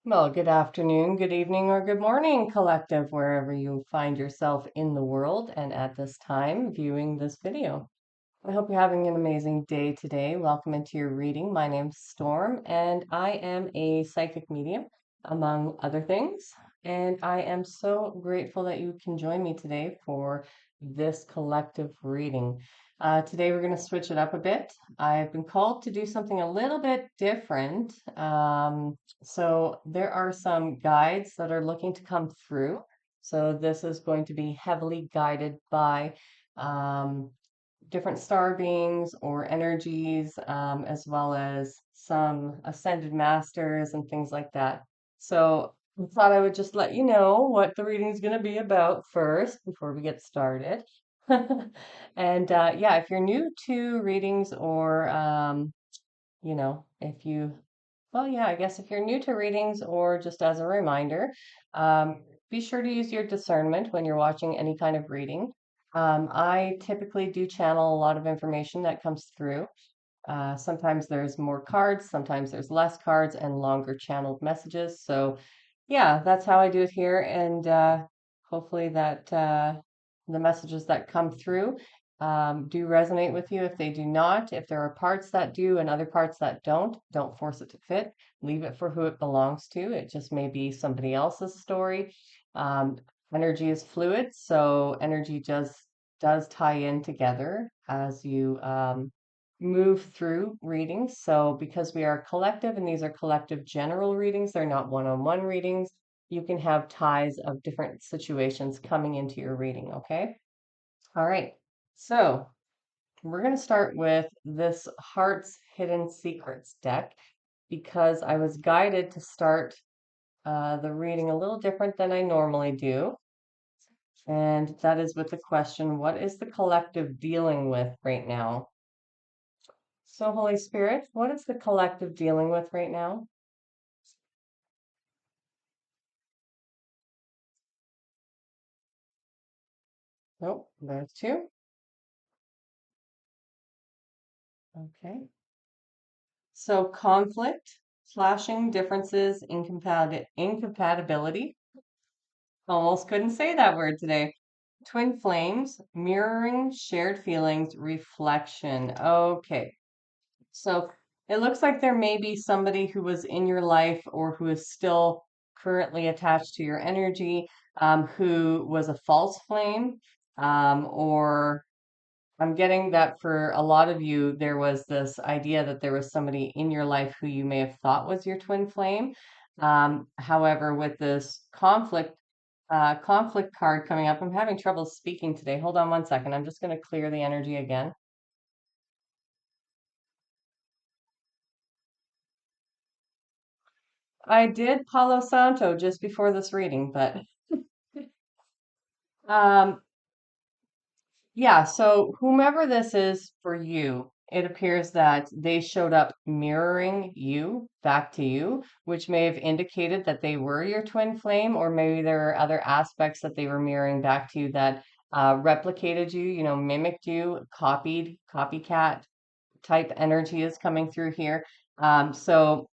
Well, good afternoon, good evening, or good morning, collective, wherever you find yourself in the world and at this time viewing this video. I hope you're having an amazing day today. Welcome into your reading. My name's Storm, and I am a psychic medium, among other things. And I am so grateful that you can join me today for this collective reading. Today, we're going to switch it up a bit. I've been called to do something a little bit different. So, there are some guides that are looking to come through. So, this is going to be heavily guided by um, different star beings or energies, as well as some ascended masters and things like that. So I thought I would just let you know what the reading is going to be about first before we get started. And yeah, if you're new to readings or, if you, well, yeah, I guess if you're new to readings or just as a reminder, be sure to use your discernment when you're watching any kind of reading. I typically do channel a lot of information that comes through. Sometimes there's more cards, sometimes there's less cards and longer channeled messages. So, yeah, that's how I do it here. And hopefully that the messages that come through do resonate with you. If they do not, if there are parts that do and other parts that don't force it to fit. Leave it for who it belongs to. It just may be somebody else's story. Um, Energy is fluid, so energy just does tie in together as you move through readings. So because we are collective and these are collective general readings, they're not one-on-one readings, you can have ties of different situations coming into your reading, okay? All right. So we're going to start with this Heart's Hidden Secrets deck because I was guided to start the reading a little different than I normally do. And that is with the question, what is the collective dealing with right now? So, Holy Spirit, what is the collective dealing with right now? Nope, there's two. Okay. So, conflict, clashing differences, incompatibility. Almost couldn't say that word today. Twin flames, mirroring, shared feelings, reflection. Okay. So it looks like there may be somebody who was in your life or who is still currently attached to your energy, who was a false flame, or I'm getting that for a lot of you, there was this idea that there was somebody in your life who you may have thought was your twin flame. However, with this conflict card coming up, I'm having trouble speaking today. Hold on one second. I'm just going to clear the energy again. I did Palo Santo just before this reading, but um, yeah, so whomever this is for you, it appears that they showed up mirroring you back to you, which may have indicated that they were your twin flame, or maybe there are other aspects that they were mirroring back to you that replicated you, mimicked you, copycat type energy is coming through here. So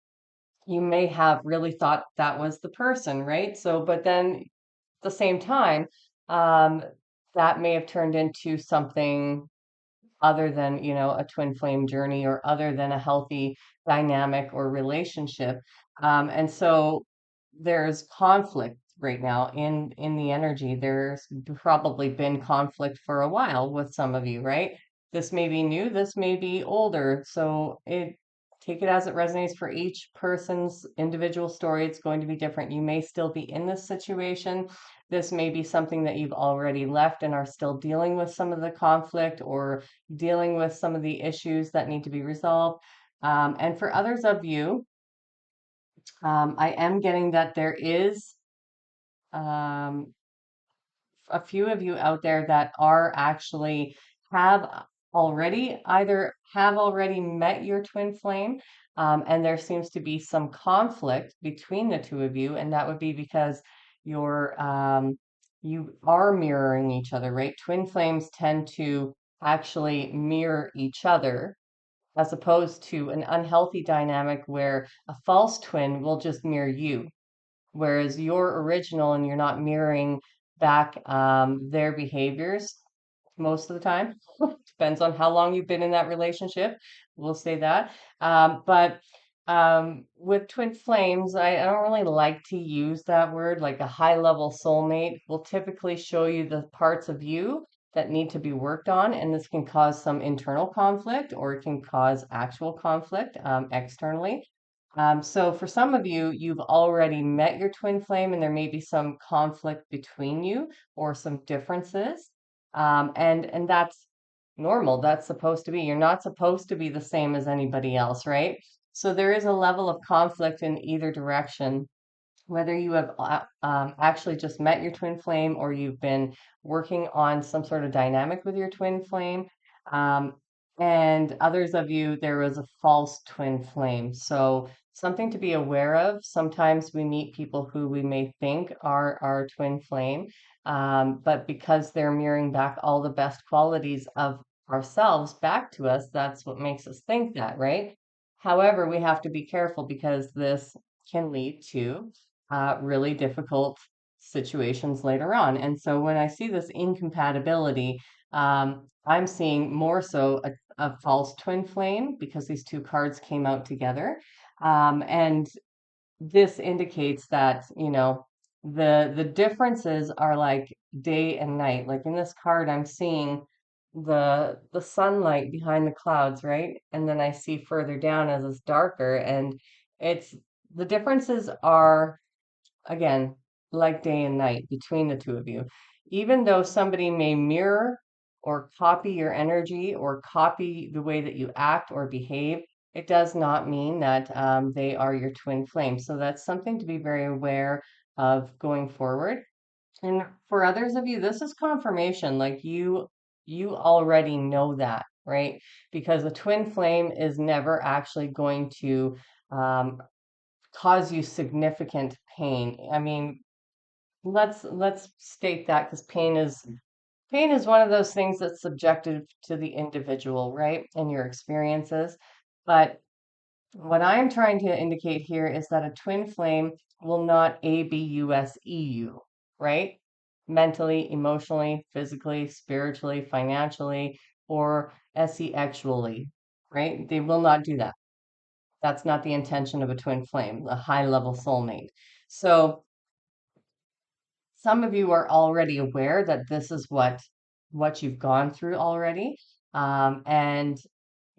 you may have really thought that was the person, right? So, but then at the same time, um, that may have turned into something other than, a twin flame journey or other than a healthy dynamic or relationship. And so there's conflict right now in the energy. There's probably been conflict for a while with some of you, right? This may be new, this may be older. So it take it as it resonates for each person's individual story. It's going to be different. You may still be in this situation. This may be something that you've already left and are still dealing with some of the conflict or dealing with some of the issues that need to be resolved. And for others of you, I am getting that there is um, a few of you out there that are actually have already met your twin flame, and there seems to be some conflict between the two of you, and that would be because you are mirroring each other, right? Twin flames tend to actually mirror each other as opposed to an unhealthy dynamic where a false twin will just mirror you. whereas you're original and you're not mirroring back their behaviors most of the time. Depends on how long you've been in that relationship. We'll say that. But with twin flames, I don't really like to use that word. Like a high level soulmate will typically show you the parts of you that need to be worked on, and this can cause some internal conflict or it can cause actual conflict externally. So for some of you, you've already met your twin flame, and there may be some conflict between you or some differences. And that's normal. That's supposed to be. You're not supposed to be the same as anybody else, right? So there is a level of conflict in either direction, whether you have actually just met your twin flame or you've been working on some sort of dynamic with your twin flame. Um, and others of you, there was a false twin flame. So something to be aware of. Sometimes we meet people who we may think are our twin flame, but because they're mirroring back all the best qualities of ourselves back to us, that's what makes us think that, right? However, we have to be careful because this can lead to really difficult situations later on. And so when I see this incompatibility, I'm seeing more so a false twin flame because these two cards came out together. And this indicates that, the differences are like day and night. Like in this card, I'm seeing the sunlight behind the clouds, right? And then I see further down as it's darker, and it's the differences are again, like day and night between the two of you. Even though somebody may mirror or copy your energy or copy the way that you act or behave, it does not mean that they are your twin flame. So that's something to be very aware of going forward. And for others of you, this is confirmation. Like you already know that, right? Because a twin flame is never actually going to um, cause you significant pain. I mean, let's state that because pain is one of those things that's subjective to the individual, right? And your experiences. But what I'm trying to indicate here is that a twin flame will not abuse you, right? Mentally, emotionally, physically, spiritually, financially, or sexually, right? They will not do that. That's not the intention of a twin flame, a high level soulmate. So some of you are already aware that this is what you've gone through already. And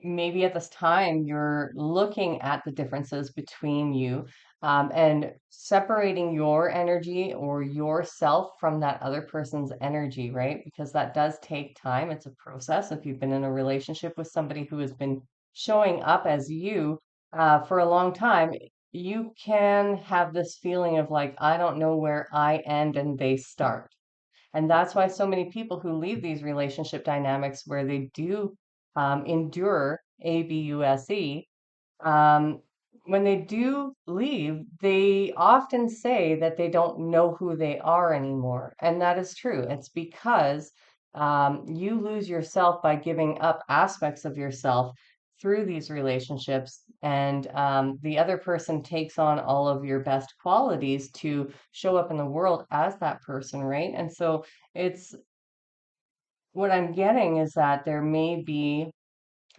maybe at this time you're looking at the differences between you and separating your energy or yourself from that other person's energy, right? Because that does take time. It's a process. If you've been in a relationship with somebody who has been showing up as you for a long time, you can have this feeling of like, I don't know where I end and they start. And that's why so many people who leave these relationship dynamics where they do endure abuse, um, when they do leave, they often say that they don't know who they are anymore. And that is true. It's because you lose yourself by giving up aspects of yourself through these relationships. And the other person takes on all of your best qualities to show up in the world as that person, right? And so it's what I'm getting is that there may be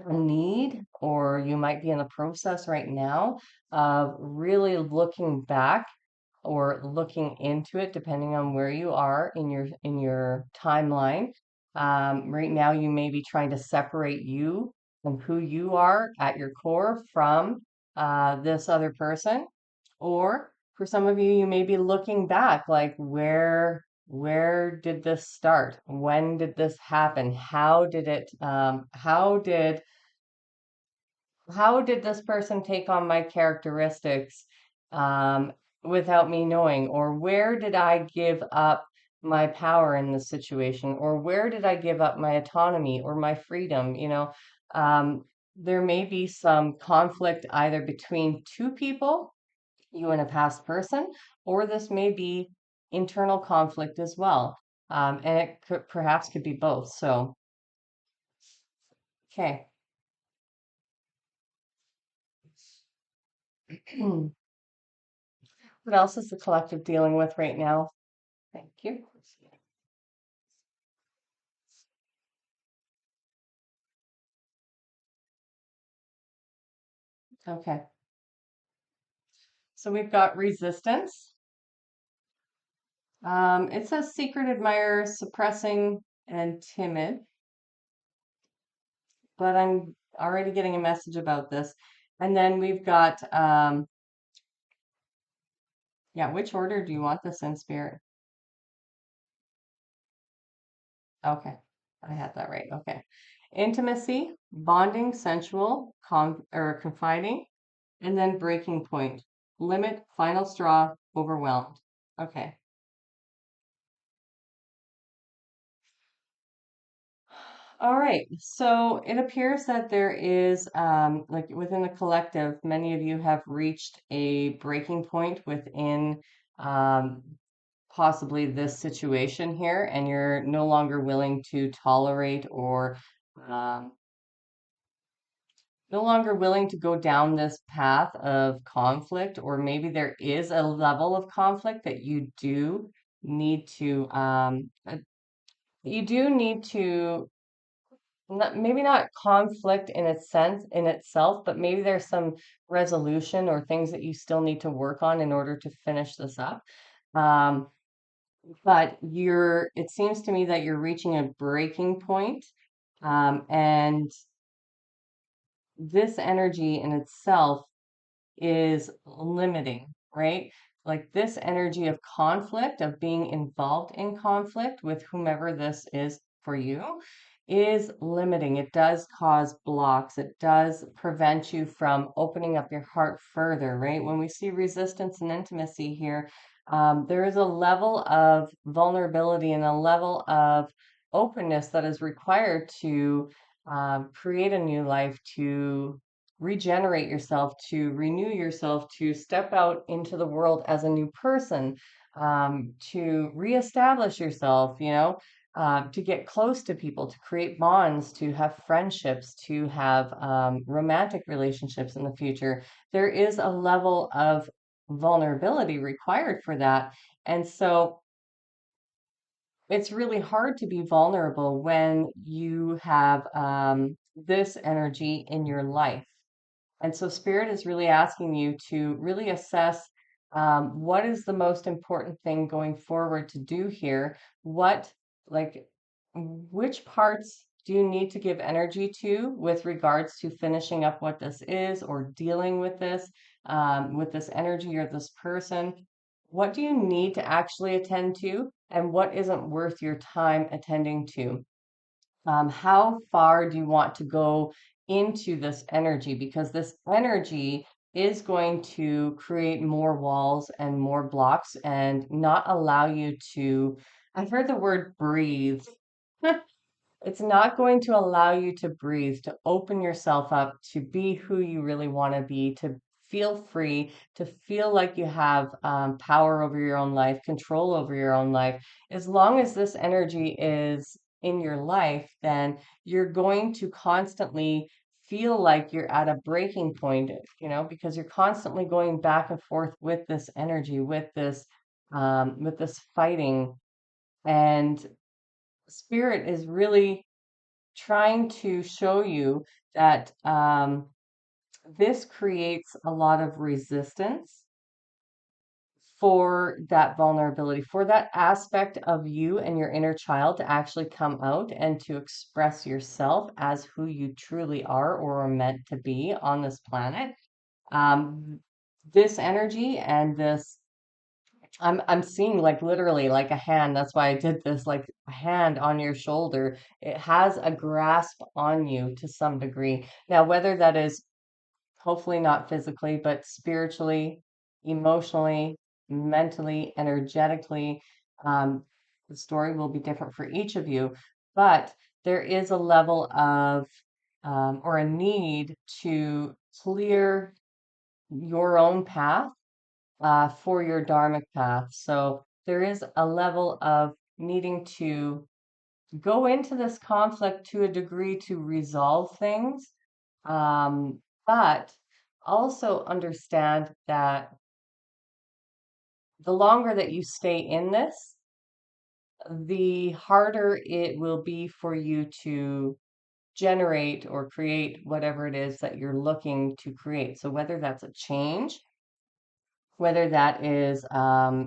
a need, or you might be in the process right now of really looking back or looking into it, depending on where you are in your timeline. Right now, you may be trying to separate you and who you are at your core from this other person, or for some of you, you may be looking back, like where did this start? When did this happen? How did this person take on my characteristics um, without me knowing? Or where did I give up my power in this situation? Or where did I give up my autonomy or my freedom? There may be some conflict either between two people, you and a past person, or this may be internal conflict as well. And it could be both. So, okay. What else is the collective dealing with right now? Thank you. Okay. So we've got resistance. It says secret admirer, suppressing, and timid, but I'm already getting a message about this. And then we've got, yeah, which order do you want this in, Spirit? Okay, I had that right. Okay. Intimacy, bonding, sensual, or confiding, and then breaking point. Limit, final straw, overwhelmed. Okay. All right. So it appears that there is, like within the collective, many of you have reached a breaking point within um, possibly this situation here, and you're no longer willing to tolerate or um, no longer willing to go down this path of conflict, or maybe there is a level of conflict that need to, you do need to maybe not conflict in its sense in itself, but maybe there's some resolution or things that you still need to work on in order to finish this up. Um, but it seems to me that you're reaching a breaking point, and this energy in itself is limiting, right? Like this energy of conflict, of being involved in conflict with whomever this is for you, is limiting. It does cause blocks. It does prevent you from opening up your heart further, right? When we see resistance and intimacy here, there is a level of vulnerability and a level of openness that is required to create a new life, to regenerate yourself, to renew yourself, to step out into the world as a new person, to reestablish yourself, to get close to people, to create bonds, to have friendships, to have romantic relationships in the future. There is a level of vulnerability required for that. And so it's really hard to be vulnerable when you have this energy in your life. And so Spirit is really asking you to really assess what is the most important thing going forward to do here? Like, which parts do you need to give energy to with regards to finishing up what this is or dealing with this energy or this person? What do you need to actually attend to, and what isn't worth your time attending to? How far do you want to go into this energy? Because this energy is going to create more walls and more blocks and not allow you to, I've heard the word breathe. It's not going to allow you to breathe, to open yourself up, to be who you really want to be, to feel free, to feel like you have power over your own life, control over your own life. As long as this energy is in your life, then you're going to constantly feel like you're at a breaking point, because you're constantly going back and forth with this energy, with this fighting. And spirit is really trying to show you that this creates a lot of resistance for that vulnerability, for that aspect of you and your inner child to actually come out and to express yourself as who you truly are or are meant to be on this planet. Um, this energy and this I'm seeing like literally like a hand. That's why I did this, like a hand on your shoulder. It has a grasp on you to some degree. Now, whether that is hopefully not physically, but spiritually, emotionally, mentally, energetically, um, the story will be different for each of you. But there is a level of or a need to clear your own path for your dharmic path. So there is a level of needing to go into this conflict to a degree to resolve things, but also understand that the longer that you stay in this, the harder it will be for you to generate or create whatever it is that you're looking to create. So whether that's a change, whether that is a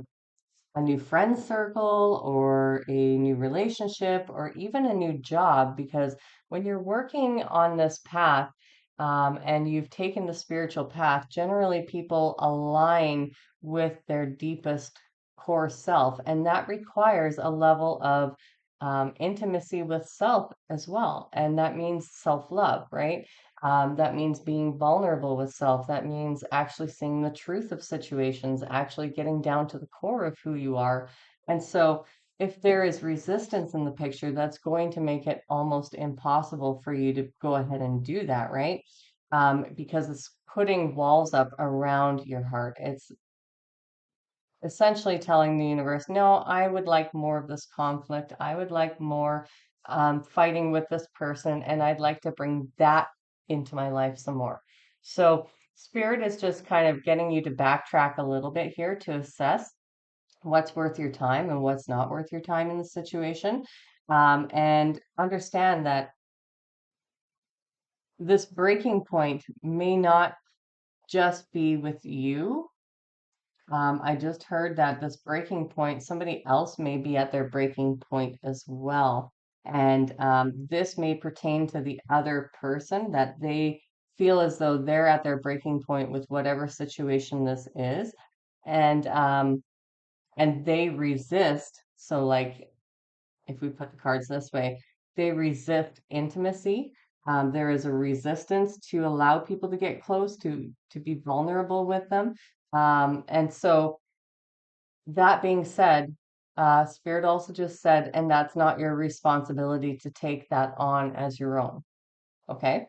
new friend circle or a new relationship or even a new job, because when you're working on this path, and you've taken the spiritual path, generally people align with their deepest core self, and that requires a level of intimacy with self as well. And that means self-love, right? That means being vulnerable with self. That means actually seeing the truth of situations, actually getting down to the core of who you are. And so, if there is resistance in the picture, that's going to make it almost impossible for you to go ahead and do that, right? Because it's putting walls up around your heart. It's essentially telling the universe, no, I would like more of this conflict. I would like more fighting with this person, and I'd like to bring that into my life some more. So, Spirit is just kind of getting you to backtrack a little bit here to assess what's worth your time and what's not worth your time in the situation. And understand that this breaking point may not just be with you. I just heard that this breaking point, somebody else may be at their breaking point as well. And this may pertain to the other person, that they feel as though they're at their breaking point with whatever situation this is. And they resist. So like if we put the cards this way, they resist intimacy. There is a resistance to allow people to get close, to be vulnerable with them. And so that being said, Spirit also just said, and that's not your responsibility to take that on as your own. Okay.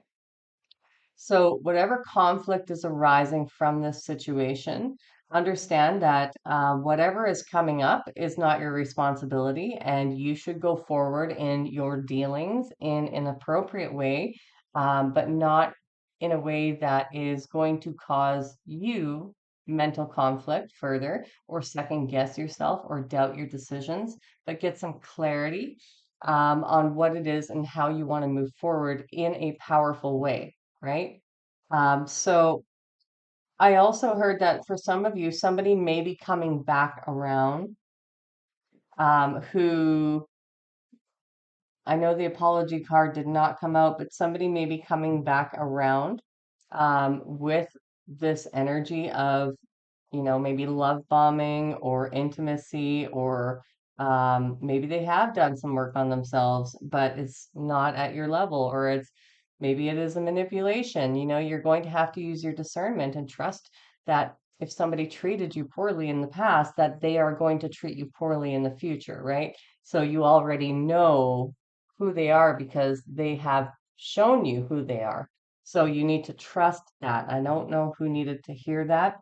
So, whatever conflict is arising from this situation, understand that whatever is coming up is not your responsibility, and you should go forward in your dealings in an appropriate way, but not in a way that is going to cause you mental conflict further, or second guess yourself, or doubt your decisions, but get some clarity on what it is and how you want to move forward in a powerful way, right? So I also heard that for some of you, somebody may be coming back around, who I know the apology card did not come out, but somebody may be coming back around with this energy of, maybe love bombing or intimacy, or maybe they have done some work on themselves, but it's not at your level, or maybe it is a manipulation. You're going to have to use your discernment and trust that if somebody treated you poorly in the past, that they are going to treat you poorly in the future, right? So you already know who they are because they have shown you who they are. So you need to trust that. I don't know who needed to hear that,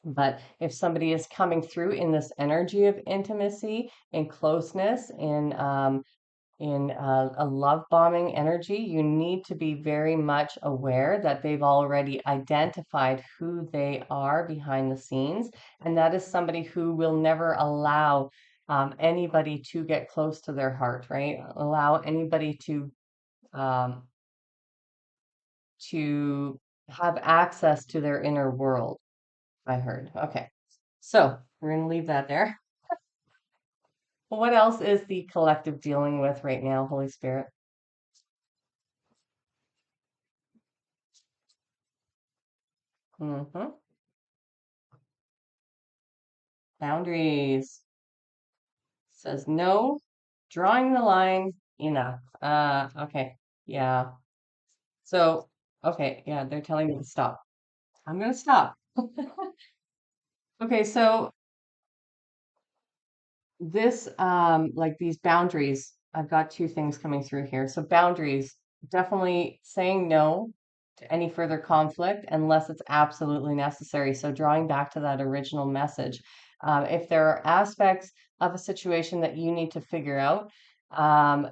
but if somebody is coming through in this energy of intimacy and closeness, in a love bombing energy, you need to be very much aware that they've already identified who they are behind the scenes, and that is somebody who will never allow anybody to get close to their heart, right? Allow anybody um, to have access to their inner world. I heard. Okay, so we're gonna leave that there. What else is the collective dealing with right now, Holy Spirit? Hmm. Boundaries. Says no, drawing the line, enough. Okay. Yeah. So, okay, yeah, they're telling me to stop. I'm gonna stop. Okay, so this like these boundaries, I've got two things coming through here. So boundaries, definitely saying no to any further conflict unless it's absolutely necessary. So drawing back to that original message, if there are aspects of a situation that you need to figure out, um,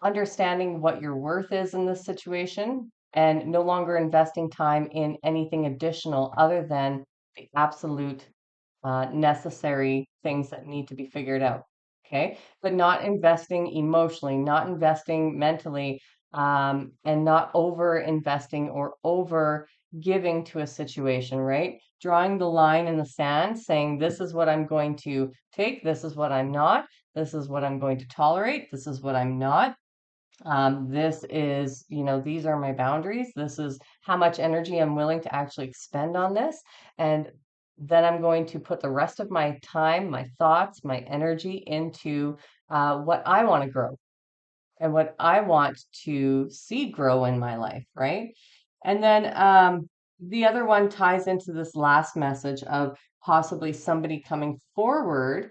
understanding what your worth is in this situation, and no longer investing time in anything additional other than the absolute necessary things that need to be figured out. Okay. But not investing emotionally, not investing mentally, and not over investing or over giving to a situation, right? Drawing the line in the sand, saying, this is what I'm going to take, this is what I'm not, this is what I'm going to tolerate, this is what I'm not. This is, these are my boundaries. This is how much energy I'm willing to actually expend on this. And then I'm going to put the rest of my time, my thoughts, my energy into what I want to grow and what I want to see grow in my life, right? And then the other one ties into this last message of possibly somebody coming forward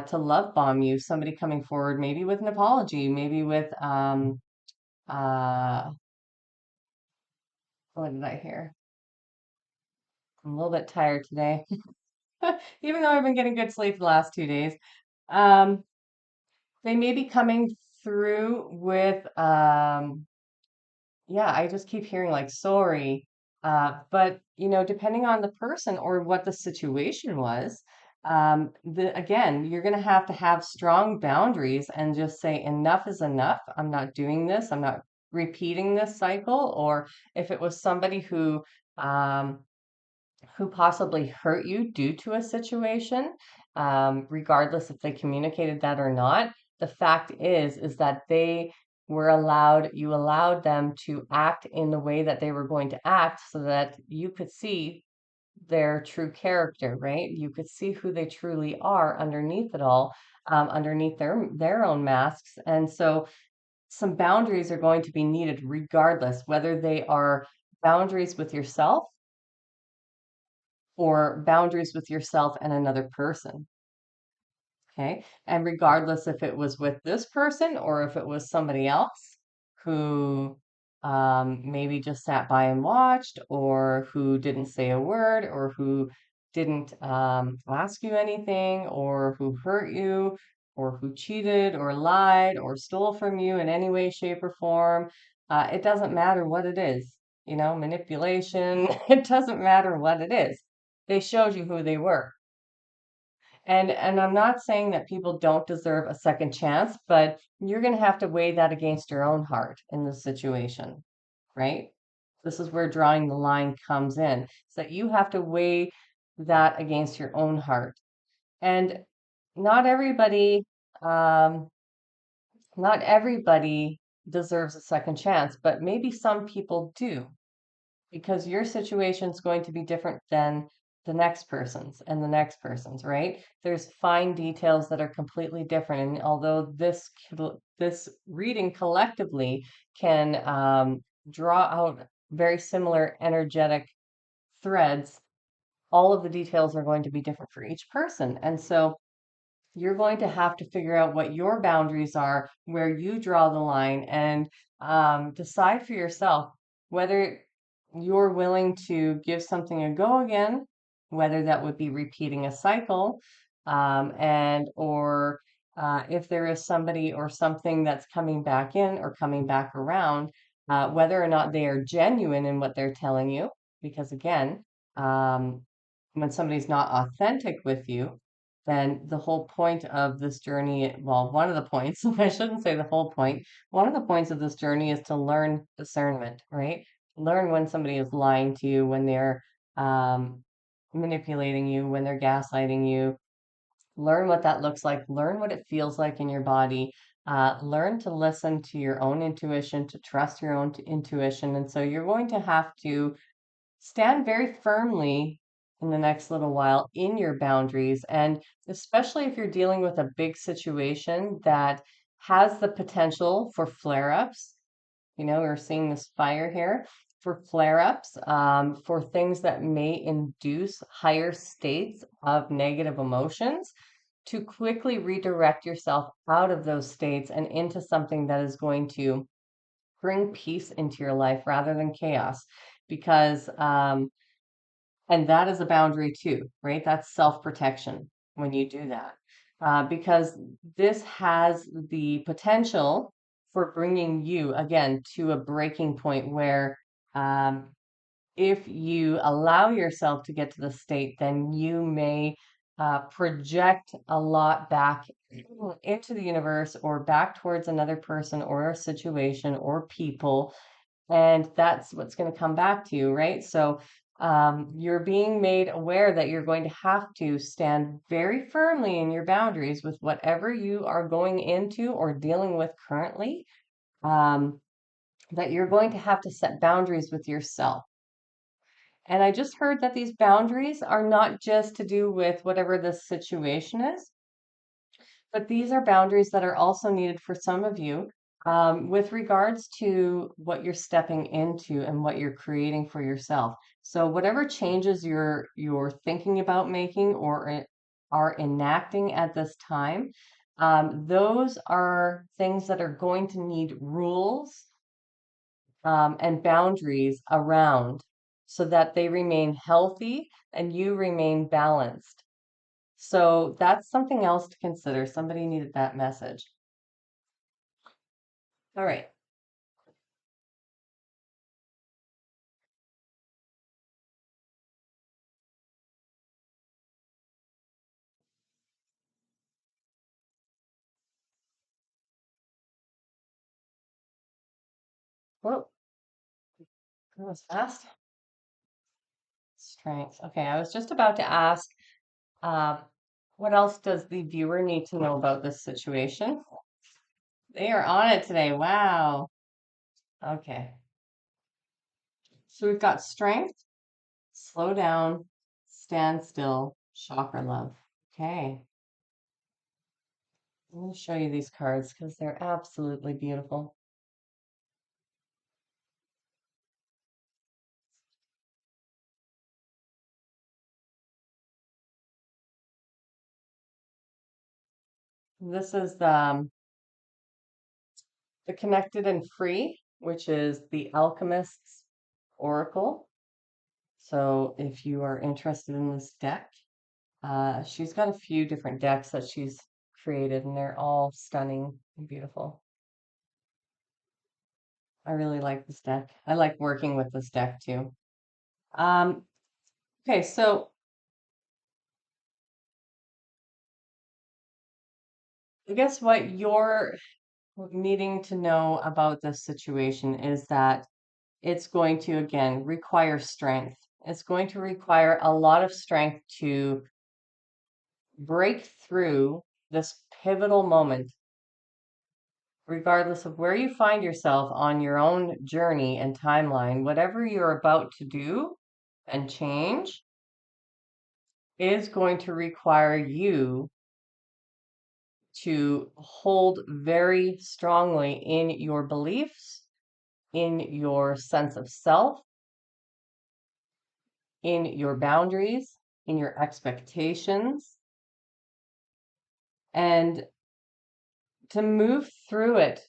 to love bomb you, somebody coming forward, maybe with an apology, maybe with uh, what did I hear? I'm a little bit tired today, even though I've been getting good sleep the last 2 days. Um, they may be coming through with, yeah, I just keep hearing like sorry. But depending on the person or what the situation was, again, you're going to have strong boundaries and just say enough is enough. I'm not doing this. I'm not repeating this cycle. Or if it was somebody um, who possibly hurt you due to a situation, regardless if they communicated that or not. The fact is that you allowed them to act in the way that they were going to act so that you could see their true character, right? You could see who they truly are underneath it all, underneath their own masks. And so some boundaries are going to be needed regardless, whether they are boundaries with yourself or boundaries with yourself and another person. Okay. And regardless if it was with this person or if it was somebody else who maybe just sat by and watched, or who didn't say a word, or who didn't ask you anything, or who hurt you, or who cheated, or lied, or stole from you in any way, shape, or form. It doesn't matter what it is, manipulation. It doesn't matter what it is. They showed you who they were. And I'm not saying that people don't deserve a second chance, but you're going to have to weigh that against your own heart in this situation, right? This is where drawing the line comes in. So that you have to weigh that against your own heart. And not everybody, um, not everybody deserves a second chance, but maybe some people do, because your situation is going to be different than the next person's and the next person's, right? There's fine details that are completely different. And although this reading collectively can draw out very similar energetic threads, all of the details are going to be different for each person. And so you're going to have to figure out what your boundaries are, where you draw the line, and decide for yourself whether you're willing to give something a go again, whether that would be repeating a cycle, and or if there is somebody or something that's coming back in or coming back around, whether or not they are genuine in what they're telling you. Because again, when somebody's not authentic with you, then the whole point of this journey, well, one of the points, I shouldn't say the whole point, one of the points of this journey is to learn discernment, right? Learn when somebody is lying to you, when they're um, manipulating you, when they're gaslighting you. Learn what that looks like, learn what it feels like in your body. Learn to listen to your own intuition, to trust your own intuition. And so you're going to have to stand very firmly in the next little while in your boundaries. And especially if you're dealing with a big situation that has the potential for flare ups, we're seeing this fire here, for flare ups, for things that may induce higher states of negative emotions, to quickly redirect yourself out of those states and into something that is going to bring peace into your life rather than chaos. Because and that is a boundary too, right? That's self-protection when you do that. Because this has the potential for bringing you, again, to a breaking point where um, if you allow yourself to get to the state, then you may project a lot back into the universe or back towards another person or a situation or people, and that's what's going to come back to you, right? So you're being made aware that you're going to have to stand very firmly in your boundaries with whatever you are going into or dealing with currently. That you're going to have to set boundaries with yourself. And I just heard that these boundaries are not just to do with whatever the situation is, but these are boundaries that are also needed for some of you with regards to what you're stepping into and what you're creating for yourself. So whatever changes you're thinking about making or are enacting at this time, those are things that are going to need rules and boundaries around so that they remain healthy and you remain balanced. So that's something else to consider. Somebody needed that message. All right. Whoa, that was fast. Strength. Okay, I was just about to ask, um, what else does the viewer need to know about this situation? They are on it today. Wow. Okay. So we've got strength, slow down, stand still, chakra love. Okay. I'm going to show you these cards because they're absolutely beautiful. This is the Connected and Free, which is the Alchemist's Oracle. So if you are interested in this deck, she's got a few different decks that she's created, and they're all stunning and beautiful. I really like this deck. I like working with this deck too. Um, okay, so I guess what you're needing to know about this situation is that it's going to, again, require strength. It's going to require a lot of strength to break through this pivotal moment, regardless of where you find yourself on your own journey and timeline. Whatever you're about to do and change is going to require you to hold very strongly in your beliefs, in your sense of self, in your boundaries, in your expectations, and to move through it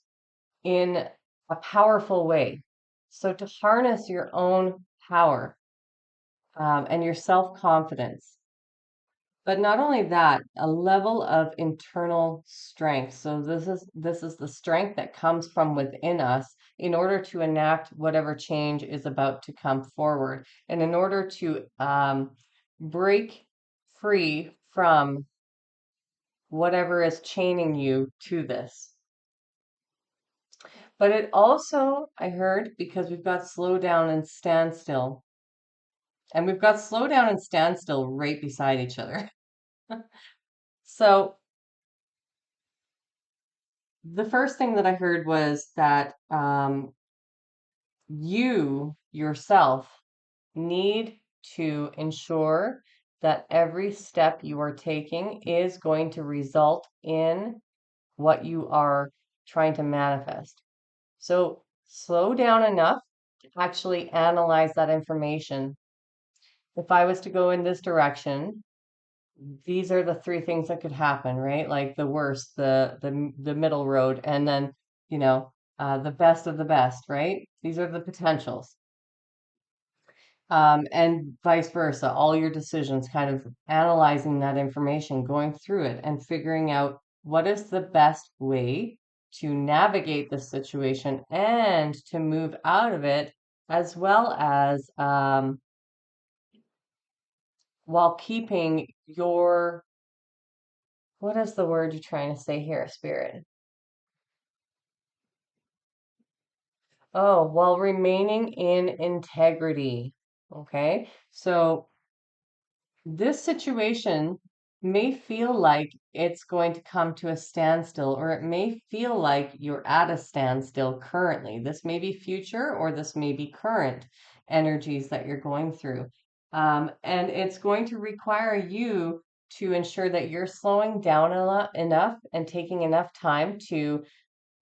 in a powerful way. So to harness your own power and your self-confidence. But not only that, a level of internal strength. So this is the strength that comes from within us in order to enact whatever change is about to come forward, and in order to break free from whatever is chaining you to this. But it also, I heard, because we've got slow down and stand still, and we've got slow down and stand still right beside each other. So the first thing that I heard was that you yourself need to ensure that every step you are taking is going to result in what you are trying to manifest. So slow down enough to actually analyze that information. If I was to go in this direction, these are the three things that could happen, right? Like the worst, the middle road, and then, the best of the best, right? These are the potentials. And vice versa, all your decisions, kind of analyzing that information, going through it, and figuring out what is the best way to navigate the situation and to move out of it, as well as while keeping your, what is the word you're trying to say here, Spirit? Oh, while remaining in integrity. Okay. So this situation may feel like it's going to come to a standstill, or it may feel like you're at a standstill currently. This may be future, or this may be current energies that you're going through. And it's going to require you to ensure that you're slowing down enough and taking enough time to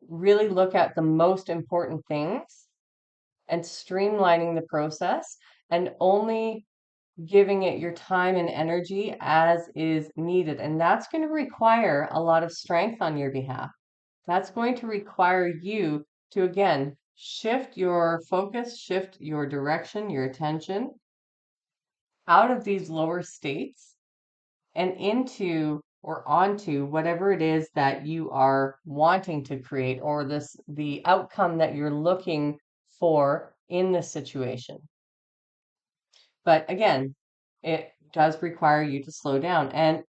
really look at the most important things and streamlining the process and only giving it your time and energy as is needed. And that's going to require a lot of strength on your behalf. That's going to require you to, again, shift your focus, shift your direction, your attention out of these lower states and into or onto whatever it is that you are wanting to create, or the outcome that you're looking for in this situation. But again, it does require you to slow down. And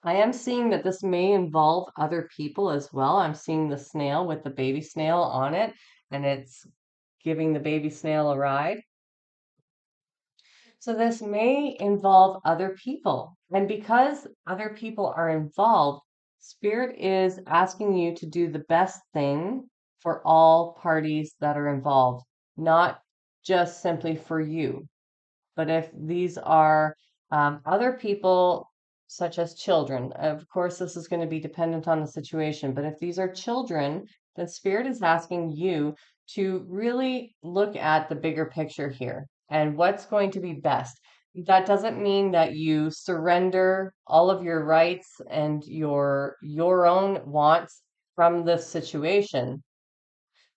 I am seeing that this may involve other people as well. I'm seeing the snail with the baby snail on it, and it's giving the baby snail a ride. So this may involve other people. And because other people are involved, Spirit is asking you to do the best thing for all parties that are involved, not just simply for you. But if these are other people, such as children, of course, this is going to be dependent on the situation. But if these are children, then Spirit is asking you to really look at the bigger picture here and what's going to be best. That doesn't mean that you surrender all of your rights and your own wants from this situation,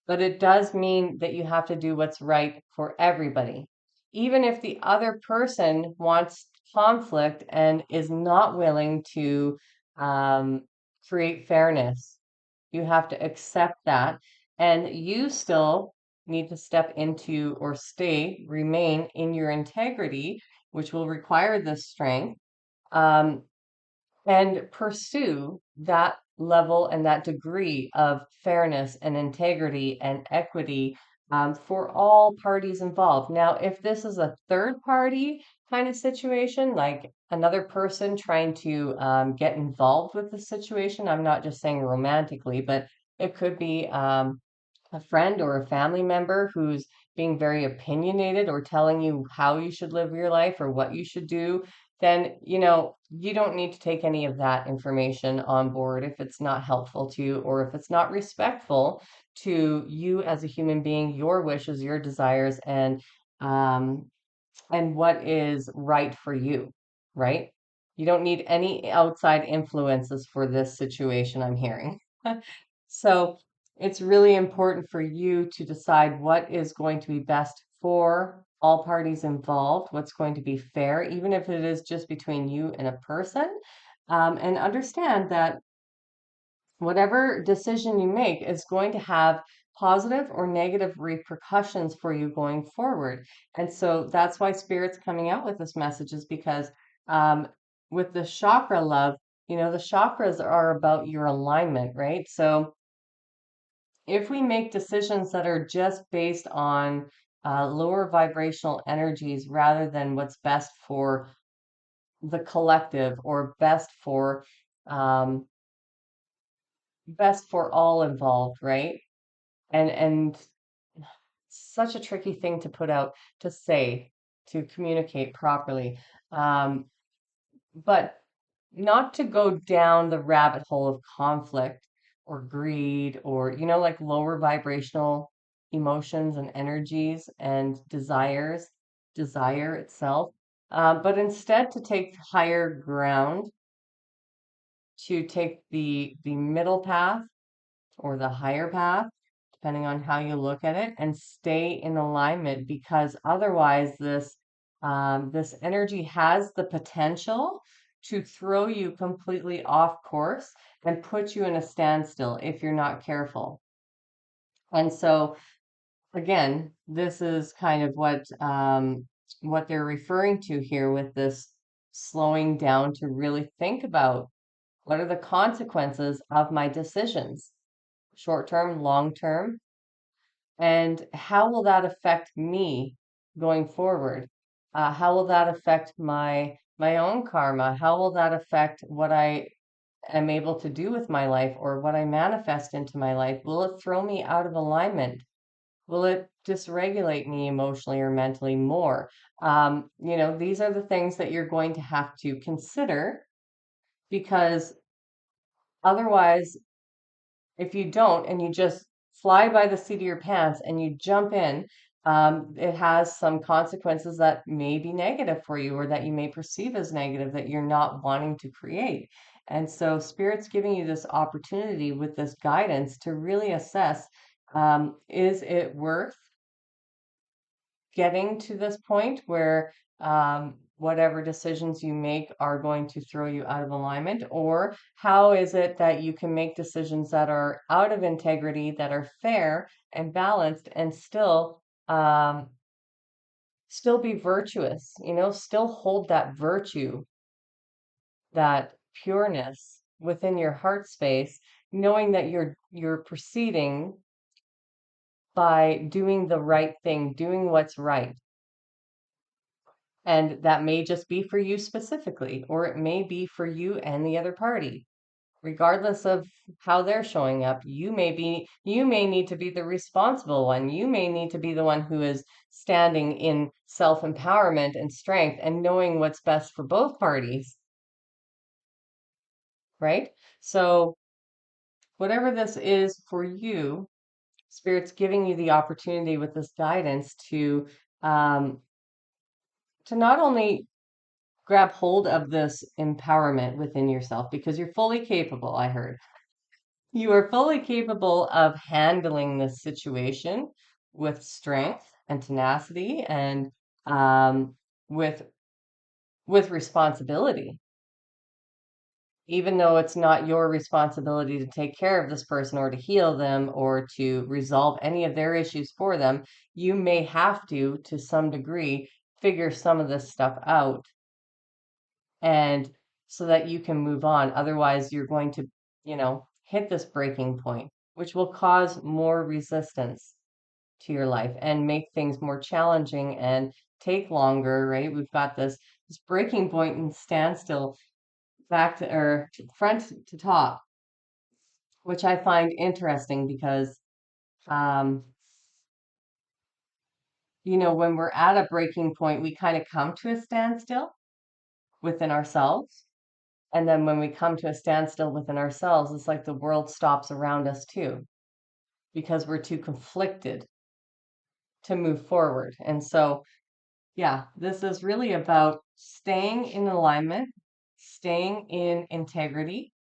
but it does mean that you have to do what's right for everybody. Even if the other person wants conflict and is not willing to um, create fairness, you have to accept that. And you still need to step into or remain in your integrity, which will require this strength. Um, and pursue that level and that degree of fairness and integrity and equity for all parties involved. Now, if this is a third party kind of situation, like another person trying to get involved with the situation, I'm not just saying romantically, but it could be a friend or a family member who's being very opinionated or telling you how you should live your life or what you should do, then, you don't need to take any of that information on board if it's not helpful to you or if it's not respectful to you as a human being, your wishes, your desires, um, and what is right for you, right? You don't need any outside influences for this situation, I'm hearing. So it's really important for you to decide what is going to be best for all parties involved, what's going to be fair, even if it is just between you and a person. And understand that whatever decision you make is going to have positive or negative repercussions for you going forward. And so that's why Spirit's coming out with this message, is because um, with the chakra love, the chakras are about your alignment, right? So if we make decisions that are just based on lower vibrational energies rather than what's best for the collective or um, best for all involved, right? And such a tricky thing to put out, to say, to communicate properly. Um, but not to go down the rabbit hole of conflict or greed or, like lower vibrational emotions and energies and desire itself. But instead to take higher ground, to take the middle path or the higher path, depending on how you look at it, and stay in alignment, because otherwise this energy has the potential to throw you completely off course and put you in a standstill if you're not careful. And so again, this is kind of what they're referring to here with this slowing down to really think about what are the consequences of my decisions, short term, long term, and how will that affect me going forward? How will that affect my own karma? How will that affect what I am able to do with my life or what I manifest into my life? Will it throw me out of alignment? Will it dysregulate me emotionally or mentally more? These are the things that you're going to have to consider because otherwise, if you don't and you just fly by the seat of your pants and you jump in, it has some consequences that may be negative for you or that you may perceive as negative that you're not wanting to create. And so, Spirit's giving you this opportunity with this guidance to really assess, is it worth getting to this point where whatever decisions you make are going to throw you out of alignment? Or how is it that you can make decisions that are out of integrity, that are fair and balanced, and still be virtuous, still hold that virtue, that pureness within your heart space, knowing that you're proceeding by doing the right thing, doing what's right. And that may just be for you specifically, or it may be for you and the other party. Regardless of how they're showing up, you may need to be the responsible one. You may need to be the one who is standing in self-empowerment and strength and knowing what's best for both parties, right? So whatever this is for you, Spirit's giving you the opportunity with this guidance um, to not only grab hold of this empowerment within yourself because you're fully capable, I heard. You are fully capable of handling this situation with strength and tenacity and um, with responsibility. Even though it's not your responsibility to take care of this person or to heal them or to resolve any of their issues for them, you may have to some degree, figure some of this stuff out and so that you can move on. Otherwise, you're going to, hit this breaking point, which will cause more resistance to your life and make things more challenging and take longer, right? We've got this breaking point and standstill back to or front to top, which I find interesting because um, when we're at a breaking point, we kind of come to a standstill within ourselves. And then when we come to a standstill within ourselves, it's like the world stops around us too, because we're too conflicted to move forward. And so, yeah, this is really about staying in alignment, staying in integrity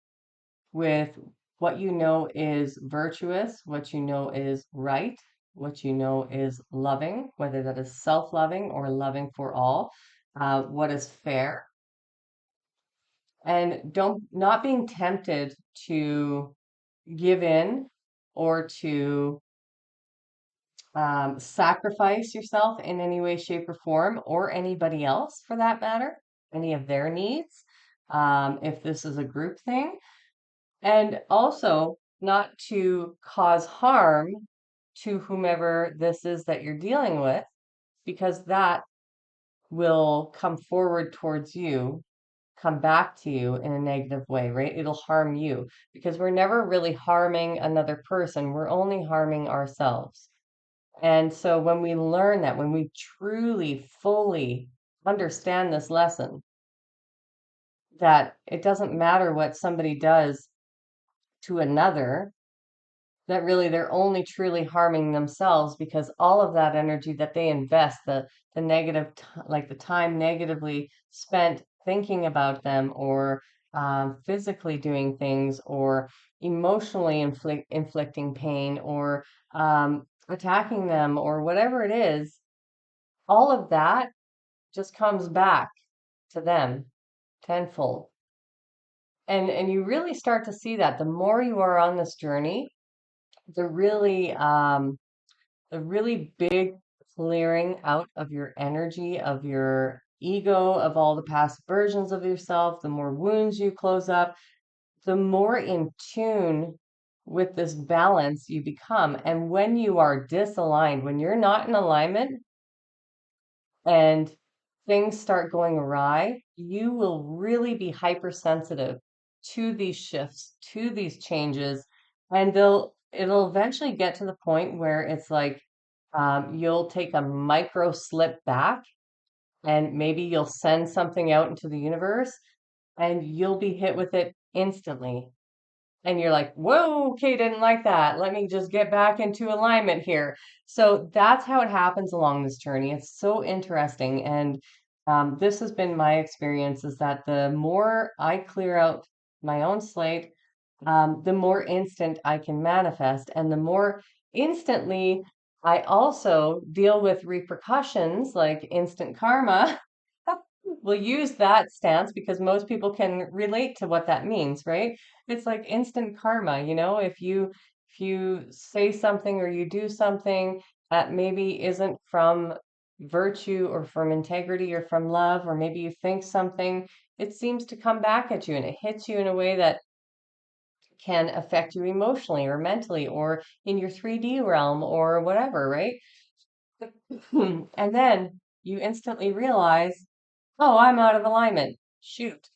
with what you know is virtuous, what you know is right, what you know is loving, whether that is self-loving or loving for all, what is fair, and don't not being tempted to give in or to sacrifice yourself in any way, shape, or form, or anybody else for that matter, any of their needs, if this is a group thing, and also not to cause harm to whomever this is that you're dealing with, because that will come forward towards you, come back to you in a negative way, right? It'll harm you because we're never really harming another person. We're only harming ourselves. And so when we learn that, when we truly, fully understand this lesson, that it doesn't matter what somebody does to another, that really they're only truly harming themselves because all of that energy that they invest, the negative, like the time negatively spent thinking about them or physically doing things or emotionally inflicting pain or attacking them or whatever it is, all of that just comes back to them tenfold. And you really start to see that the more you are on this journey, the really the really big clearing out of your energy, of your ego of all the past versions of yourself, the more wounds you close up, the more in tune with this balance you become. And when you are disaligned, when you're not in alignment and things start going awry, you will really be hypersensitive to these shifts, to these changes, and it'll eventually get to the point where it's like you'll take a micro slip back and maybe you'll send something out into the universe and you'll be hit with it instantly. And you're like, whoa, okay, didn't like that. Let me just get back into alignment here. So that's how it happens along this journey. It's so interesting. And this has been my experience is that the more I clear out my own slate, the more instant I can manifest. And the more instantly I also deal with repercussions like instant karma. We'll use that stance because most people can relate to what that means, right? It's like instant karma, if you say something or you do something that maybe isn't from virtue or from integrity or from love, or maybe you think something, it seems to come back at you and it hits you in a way that can affect you emotionally or mentally or in your 3D realm or whatever, right? And then you instantly realize, oh, I'm out of alignment. Shoot.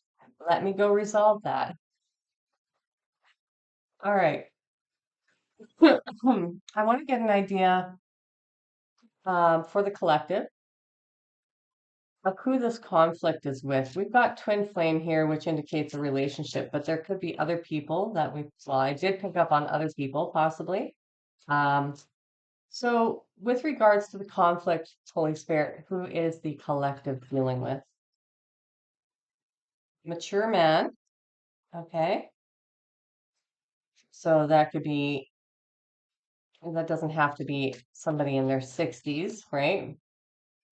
Let me go resolve that. All right. I want to get an idea for the collective of who this conflict is with. We've got twin flame here, which indicates a relationship, but there could be other people well, I did pick up on other people possibly. Um, so with regards to the conflict, Holy Spirit, who is the collective dealing with? Mature man. Okay. So that doesn't have to be somebody in their 60s, right?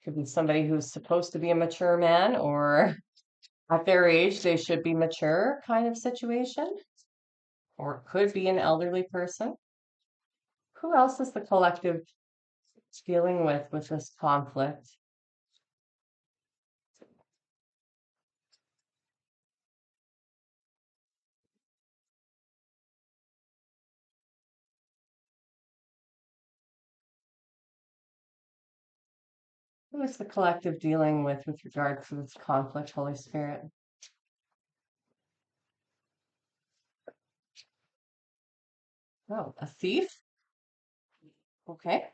Could be somebody who's supposed to be a mature man, or at their age, they should be mature kind of situation, or it could be an elderly person. Who else is the collective dealing with this conflict? Who is the collective dealing with regard to this conflict, Holy Spirit? Oh, a thief? Okay.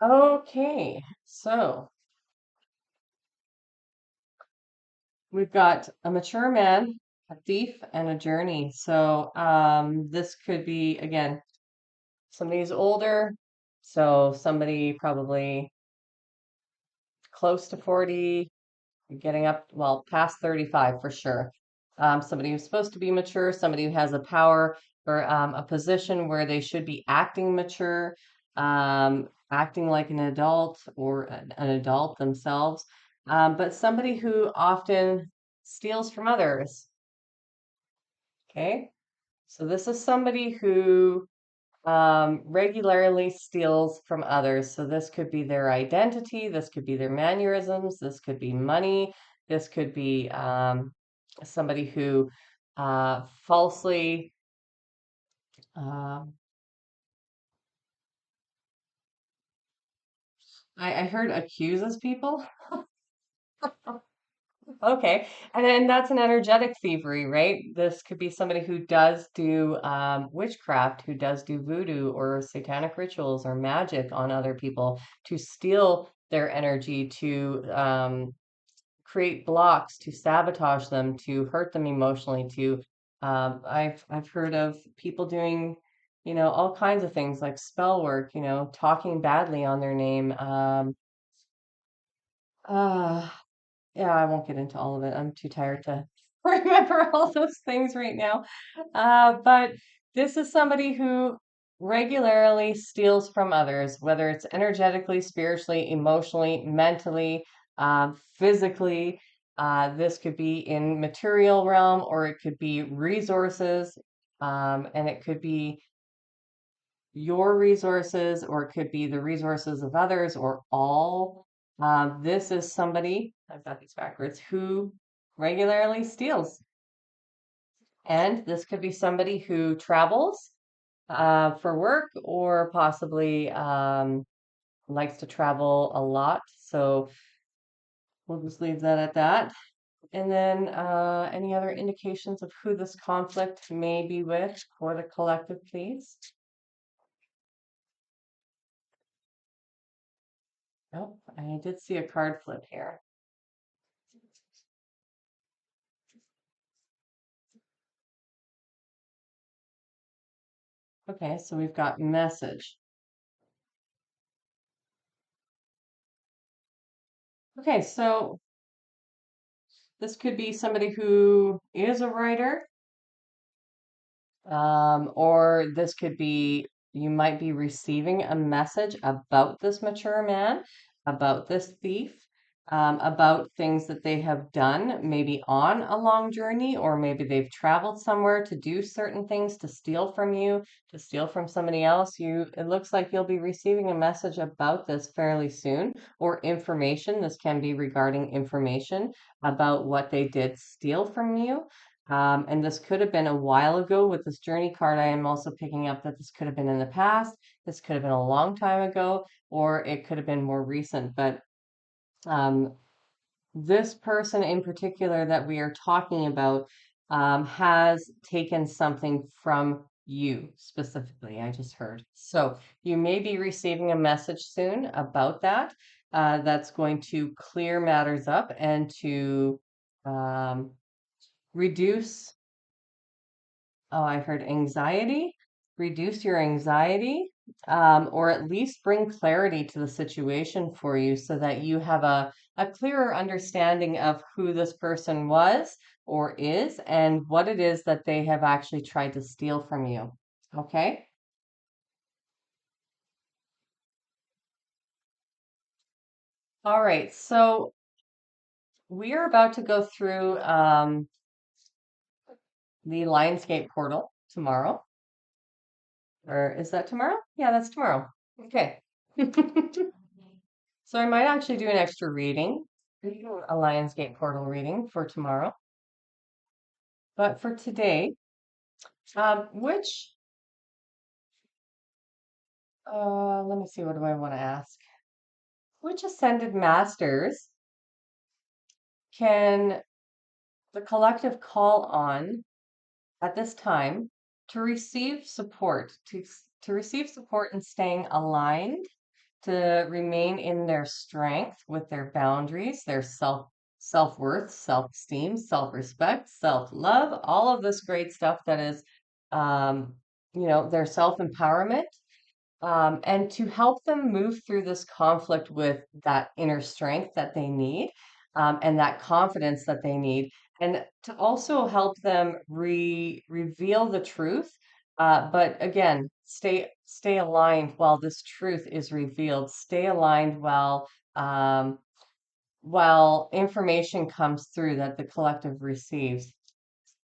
Okay. So we've got a mature man, a thief, and a journey. So this could be, again, somebody's older, so somebody probably close to 40, getting up, well, past 35 for sure. Somebody who's supposed to be mature, somebody who has a power or a position where they should be acting mature, acting like an adult or an adult themselves, but somebody who often steals from others. Okay, so this is somebody who regularly steals from others. So this could be their identity, this could be their mannerisms, this could be money, this could be somebody who falsely, uh, I heard accuses people. Okay, and then that's an energetic thievery, right? This could be somebody who does do witchcraft, who does do voodoo or satanic rituals or magic on other people to steal their energy, to create blocks, to sabotage them, to hurt them emotionally, to I've heard of people doing, all kinds of things like spell work, talking badly on their name. Uh, yeah, I won't get into all of it. I'm too tired to remember all those things right now. But this is somebody who regularly steals from others, whether it's energetically, spiritually, emotionally, mentally, physically. This could be in material realm, or it could be resources, and it could be your resources, or it could be the resources of others, or all. This is somebody, I've got these backwards, who regularly steals. And this could be somebody who travels for work, or possibly likes to travel a lot. So we'll just leave that at that. And then any other indications of who this conflict may be with for the collective, please? Oh, I did see a card flip here. Okay, so we've got message. Okay, so this could be somebody who is a writer. Or this could be you might be receiving a message about this mature man, about this thief, about things that they have done, maybe on a long journey, or maybe they've traveled somewhere to do certain things, to steal from you, to steal from somebody else. It looks like you'll be receiving a message about this fairly soon, or information. This can be regarding information about what they did steal from you. And this could have been a while ago with this journey card. I am also picking up that this could have been in the past. This could have been a long time ago, or it could have been more recent. But um, this person in particular that we are talking about has taken something from you specifically, I just heard. So you may be receiving a message soon about that. That's going to clear matters up and to um, reduce. Oh, I heard anxiety. Reduce your anxiety, or at least bring clarity to the situation for you so that you have a clearer understanding of who this person was or is and what it is that they have actually tried to steal from you. Okay? All right. So we are about to go through the Lionsgate portal tomorrow. Or is that tomorrow? Yeah, that's tomorrow. Okay. So I might actually do an extra reading, a Lionsgate portal reading for tomorrow. But for today, which, let me see, what do I want to ask? Which ascended masters can the collective call on at this time to receive support, to receive support in staying aligned, to remain in their strength with their boundaries, their self-worth, self-esteem, self-respect, self-love, all of this great stuff that is um, their self-empowerment, and to help them move through this conflict with that inner strength that they need, and that confidence that they need, and to also help them reveal the truth. But again, stay aligned while this truth is revealed. Stay aligned while information comes through that the collective receives.